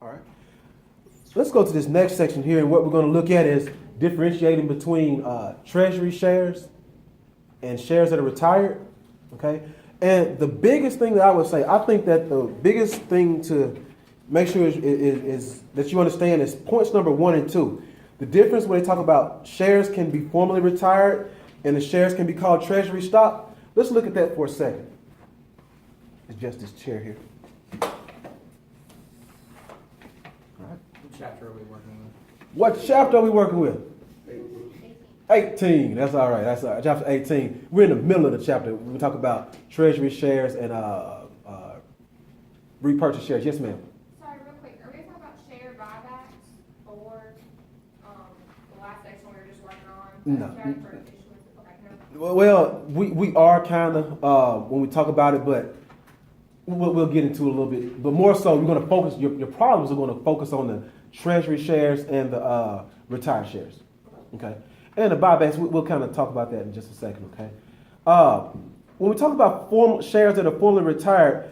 All right. Let's go to this next section here, and what we're going to look at is differentiating between treasury shares and shares that are retired. Okay. And the biggest thing that I would say, I think that the biggest thing to make sure is that you understand is points number 1 and 2. The difference when they talk about shares can be formally retired and the shares can be called treasury stock. Let's look at that for a second. It's just this chair here. All right. What chapter are we working with? What chapter are we working with? 18. That's all right. That's all right. Chapter 18. We're in the middle of the chapter. We talk about treasury shares and repurchase shares. Yes, ma'am. Sorry, real quick. Are we talking about share buybacks or the last section we were just working on? No. Carry for issuance? Okay, no. Well, we are kind of when we talk about it, but we'll get into it a little bit. But more so, we're going to focus. Your problems are going to focus on the treasury shares and the retired shares. Okay. And the buybacks, we'll kind of talk about that in just a second, okay? When we talk about shares that are formally retired,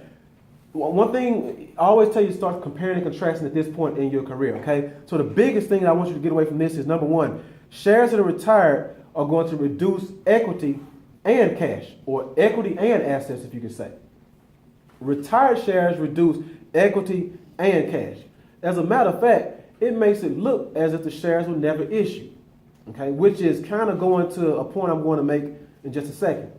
one thing I always tell you, start comparing and contrasting at this point in your career, okay? So the biggest thing that I want you to get away from this is, number 1, shares that are retired are going to reduce equity and cash, or equity and assets, if you could say. Retired shares reduce equity and cash. As a matter of fact, it makes it look as if the shares were never issued. Okay, which is kind of going to a point I'm going to make in just a second.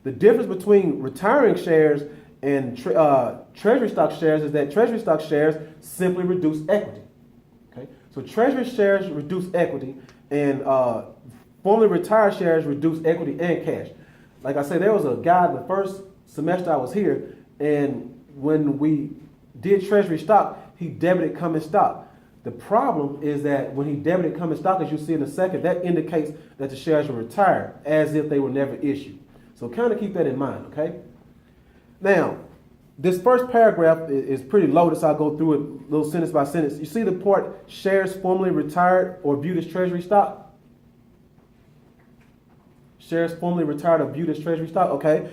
The difference between retiring shares and treasury stock shares is that treasury stock shares simply reduce equity. Okay, so treasury shares reduce equity, and formerly retired shares reduce equity and cash. Like I said, there was a guy the first semester I was here, and when we did treasury stock, he debited common stock. The problem is that when he debited common stock, as you'll see in a second, that indicates that the shares were retired as if they were never issued. So kind of keep that in mind, okay? Now, this first paragraph is pretty loaded, so I'll go through it little sentence by sentence. You see the part, shares formerly retired or viewed as treasury stock? Shares formerly retired or viewed as treasury stock, okay?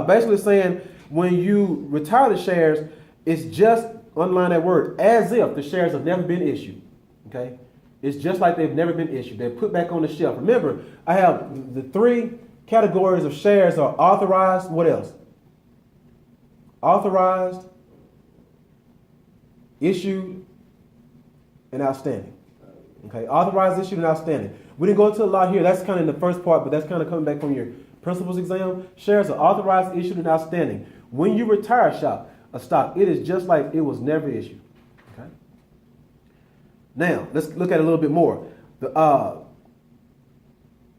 Basically saying when you retire the shares, it's just, underline that word, as if the shares have never been issued. Okay? It's just like they've never been issued. They're put back on the shelf. Remember, I have the 3 categories of shares are authorized. What else? Authorized, issued, and outstanding. Okay? Authorized, issued, and outstanding. We didn't go into a lot here. That's kind of in the first part, but that's kind of coming back from your principles exam. Shares are authorized, issued, and outstanding. When you retire a stock, it is just like it was never issued. Okay. Now let's look at it a little bit more.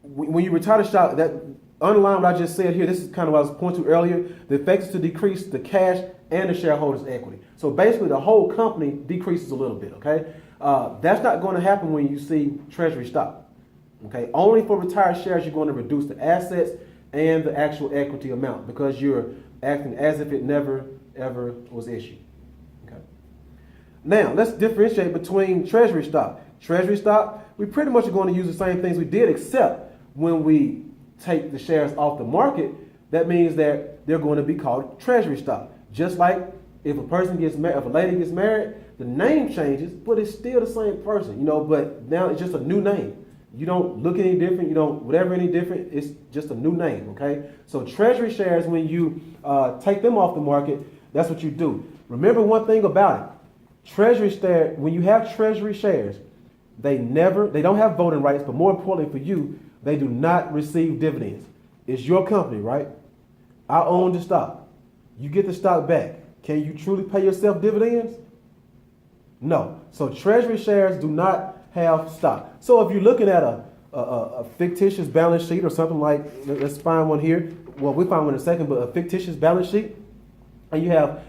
When you retire the stock, that underline what I just said here. This is kind of what I was pointing to earlier. The effect is to decrease the cash and the shareholders' equity. So basically, the whole company decreases a little bit. Okay. That's not going to happen when you see treasury stock. Okay. Only for retired shares you're going to reduce the assets and the actual equity amount because you're acting as if it never ever was issued. Okay. Now let's differentiate between treasury stock. Treasury stock, we pretty much are going to use the same things we did, except when we take the shares off the market, that means that they're going to be called treasury stock. Just like if a person gets married, if a lady gets married, the name changes, but it's still the same person, but now it's just a new name. You don't look any different, you don't whatever any different, it's just a new name, okay? So treasury shares, when you take them off the market, that's what you do. Remember one thing about it. Treasury share, when you have treasury shares, they don't have voting rights, but more importantly for you, they do not receive dividends. It's your company, right? I own the stock. You get the stock back. Can you truly pay yourself dividends? No. So treasury shares do not have stock. So if you're looking at a fictitious balance sheet or something like, let's find one here. Well, we'll find one in a second, but a fictitious balance sheet, and you have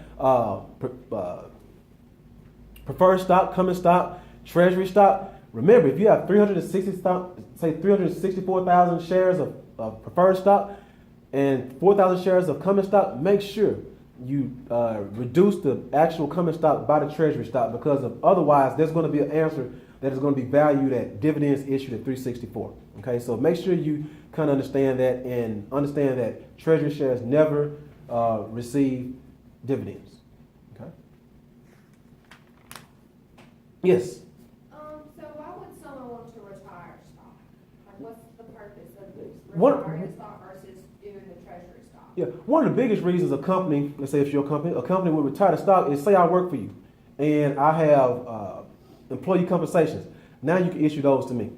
preferred stock, common stock, treasury stock. Remember, if you have 364,000 shares of preferred stock and 4,000 shares of common stock, make sure you reduce the actual common stock by the treasury stock, because otherwise there's going to be an answer that is going to be valued at dividends issued at 364. Okay, so make sure you kind of understand that, and understand that treasury shares never receive dividends. Okay. Yes. So why would someone want to retire stock? Like, what's the purpose of What- retiring stock versus doing the treasury stock? Yeah, one of the biggest reasons a company, let's say it's your company, a company would retire the stock is say I work for you and I have employee compensations. Now you can issue those to me.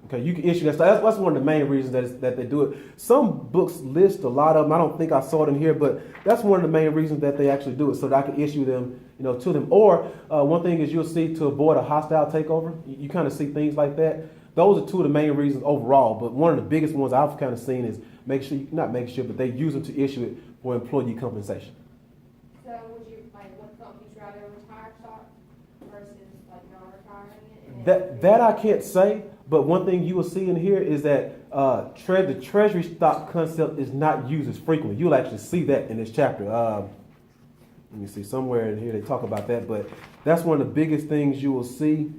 Okay, you can issue that. So that's one of the main reasons that they do it. Some books list a lot of them. I don't think I saw it in here, but that's one of the main reasons that they actually do it, so that I can issue them, to them. Or one thing is you'll see to avoid a hostile takeover. You kind of see things like that. Those are two of the main reasons overall. But one of the biggest ones I've kind of seen is not making sure, but they use them to issue it for employee compensation. So would companies rather retire stock versus like non-retiring it? And then- That I can't say, but one thing you will see in here is that the treasury stock concept is not used as frequently. You'll actually see that in this chapter. Let me see, somewhere in here they talk about that, but that's one of the biggest things you will see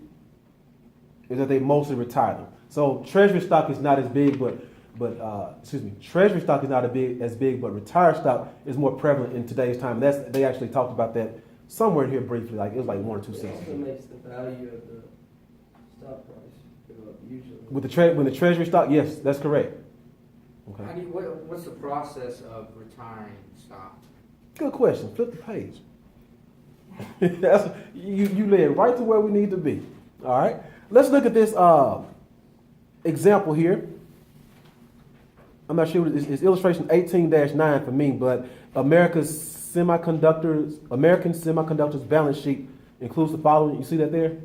is that they mostly retire them. So treasury stock is not as big, treasury stock is not as big, but retired stock is more prevalent in today's time. They actually talked about that somewhere in here briefly, like it was like 1 or 2 It cents. also makes the value of the stock price go up usually. When the treasury stock, yes, that's correct. Okay. What's the process of retiring stock? Good question. Flip the page. you led right to where we need to be. All right. Let's look at this example here. I'm not sure it's illustration 18-9 for me, but American Semiconductors balance sheet includes the following. You see that there?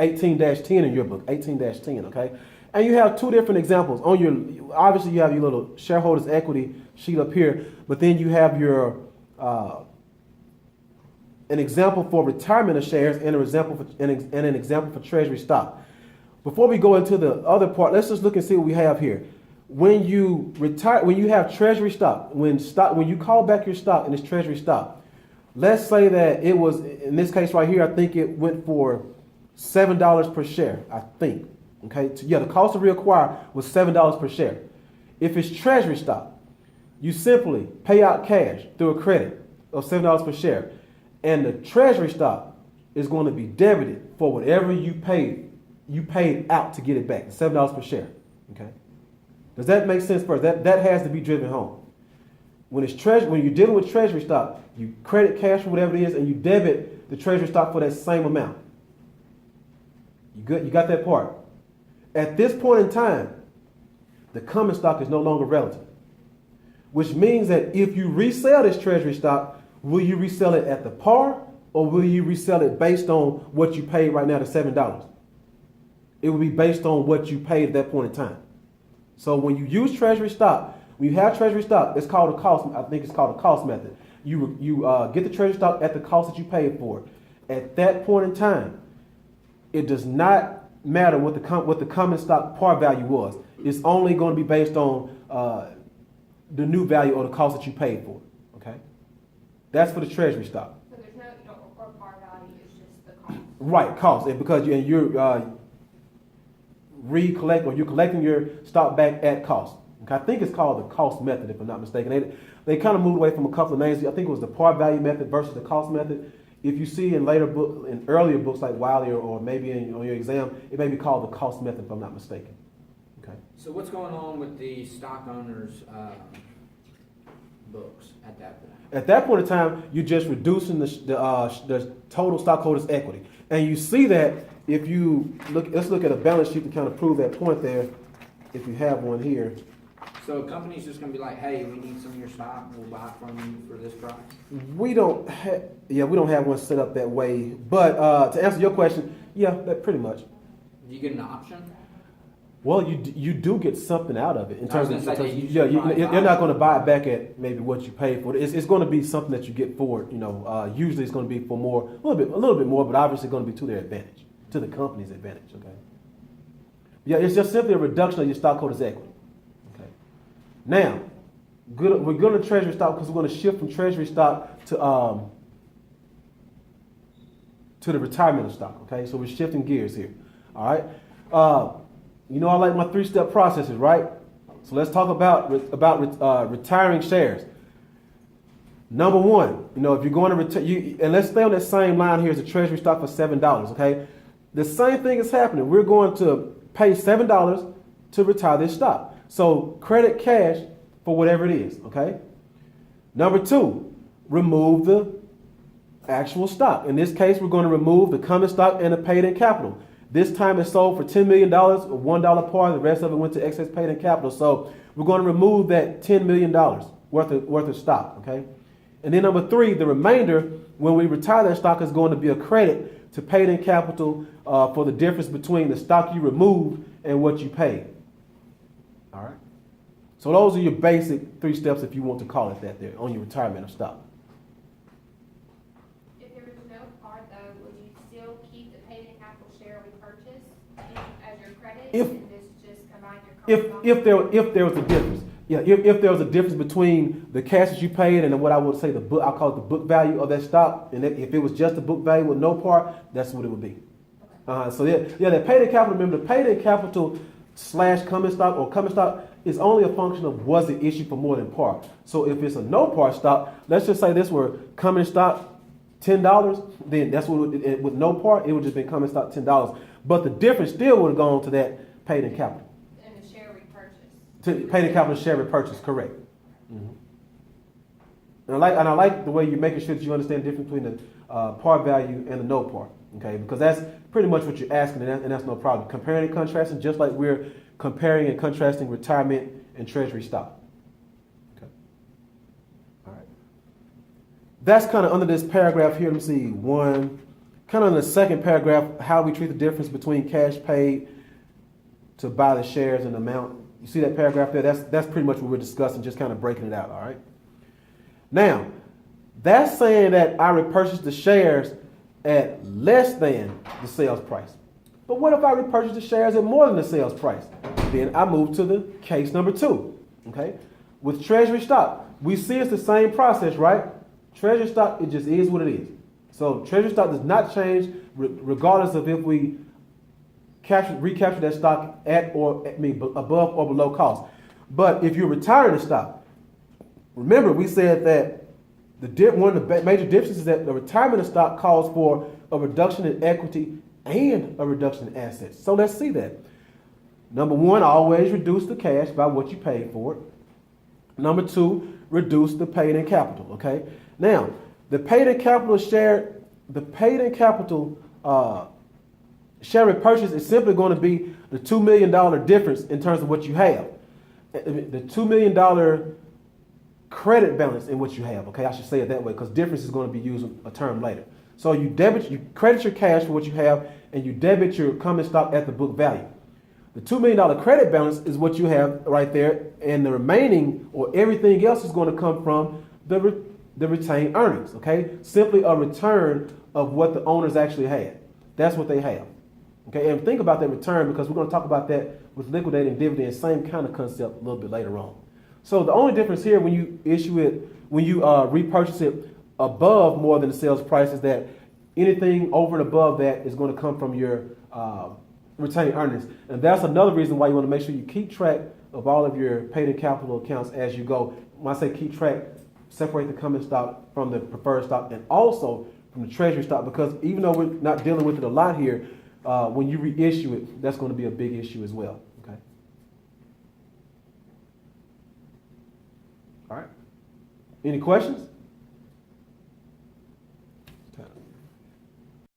18-10. 18-10 in your book. 18-10. Okay. And you have two different examples on your. Obviously, you have your little shareholders equity sheet up here, but then you have your an example for retirement of shares and an example for treasury stock. Before we go into the other part, let's just look and see what we have here. When you retire, when you have treasury stock, when you call back your stock and it's treasury stock, let's say that it was in this case right here. I think it went for $7 per share. I think. Okay, the cost to reacquire was $7 per share. If it's treasury stock, you simply pay out cash through a credit of $7 per share, and the treasury stock is going to be debited for whatever you paid out to get it back, $7 per share. Okay, does that make sense? First, that has to be driven home. When you're dealing with treasury stock, you credit cash for whatever it is, and you debit the treasury stock for that same amount. You good? You got that part? At this point in time, the common stock is no longer relative, which means that if you resell this treasury stock, will you resell it at the par or will you resell it based on what you paid right now, the $7? It will be based on what you paid at that point in time. So when you use treasury stock, when you have treasury stock, it's called a cost. I think it's called a cost method. You get the treasury stock at the cost that you paid for it. At that point in time, it does not matter what the common stock par value was. It's only going to be based on the new value or the cost that you paid for it. Okay, that's for the treasury stock. So there's no, you don't report par value, it's just the cost. Right, cost, and because you're you're collecting your stock back at cost. Okay, I think it's called the cost method, if I'm not mistaken. They kind of moved away from a couple of names. I think it was the par value method versus the cost method. If you see in earlier books like Wiley or maybe on your exam, it may be called the cost method, if I'm not mistaken. Okay. So what's going on with the stock owners' books at that point? At that point in time, you're just reducing the total stockholders' equity, and you see that if you look. Let's look at a balance sheet to kind of prove that point there. If you have one here. So a company's just going to be like, hey, we need some of your stock, we'll buy from you for this price? We don't have one set up that way. But to answer your question, that pretty much. Do you get an option? Well, you do get something out of it in terms of you're not going to buy it back at maybe what you paid for it. It's going to be something that you get for it. Usually it's going to be for more, a little bit more, but obviously going to be to their advantage, to the company's advantage. Okay. Yeah, it's just simply a reduction of your stockholders' equity. Now, we're going to treasury stock because we're going to shift from treasury stock to the retirement of stock. Okay, so we're shifting gears here. All right. I like my 3-step processes, right? So let's talk about retiring shares. Number one, if you're going to and let's stay on that same line here as the treasury stock for $7, okay? The same thing is happening. We're going to pay $7 to retire this stock. So credit cash for whatever it is, okay? Number two, remove the actual stock. In this case, we're going to remove the common stock and the paid-in capital. This time it's sold for $10 million, $1 par, the rest of it went to excess paid-in capital. So we're going to remove that $10 million worth of stock, okay? And then number three, the remainder, when we retire that stock, is going to be a credit to paid-in capital for the difference between the stock you removed and what you paid. All right? So those are your basic 3 steps, if you want to call it that, there on your retirement of stock. If there was no par though, would you still keep the paid-in capital share repurchase as your credit? And this just combine your common stock? If there was a difference. Yeah, if there was a difference between the cash that you paid and what I would say I'll call it the book value of that stock, and if it was just the book value with no par, that's what it would be. So that paid-in capital, remember the paid-in capital / common stock or common stock is only a function of was it issued for more than par. So if it's a no par stock, let's just say this were common stock $10, then that's what with no par, it would just be common stock $10. But the difference still would have gone to that paid-in capital. And the share repurchase. To paid-in capital share repurchase, correct. Mm-hmm. And I like the way you're making sure that you understand the difference between the par value and the no par. Okay, because that's pretty much what you're asking, and that's no problem. Comparing and contrasting, just like we're comparing and contrasting retirement and treasury stock. Okay. All right. That's kind of under this paragraph here. Let me see. One, kind of in the second paragraph, how we treat the difference between cash paid to buy the shares and amount. You see that paragraph there? That's pretty much what we're discussing, just kind of breaking it out. All right. Now, that's saying that I repurchased the shares at less than the sales price. But what if I repurchase the shares at more than the sales price? Then I move to the case number 2. Okay? With treasury stock, we see it's the same process, right? Treasury stock, it just is what it is. So treasury stock does not change regardless of if we recapture that stock above or below cost. But if you're retiring the stock, remember we said that one of the major differences is that the retirement of stock calls for a reduction in equity and a reduction in assets. So let's see that. Number one, always reduce the cash by what you paid for it. Number two, reduce the paid-in capital. Okay. Now, the paid-in capital share repurchase is simply going to be the $2 million difference in terms of what you have. The $2 million credit balance in what you have. Okay, I should say it that way because difference is going to be used a term later. So you credit your cash for what you have, and you debit your common stock at the book value. The $2 million credit balance is what you have right there, and the remaining or everything else is going to come from the retained earnings. Okay, simply a return of what the owners actually had. That's what they have. Okay, and think about that return because we're going to talk about that with liquidating dividends, same kind of concept a little bit later on. So the only difference here when you repurchase it above more than the sales price is that anything over and above that is going to come from your retained earnings. And that's another reason why you want to make sure you keep track of all of your paid-in capital accounts as you go. When I say keep track, separate the common stock from the preferred stock and also from the treasury stock, because even though we're not dealing with it a lot here, when you reissue it, that's going to be a big issue as well. Okay. All right. Any questions?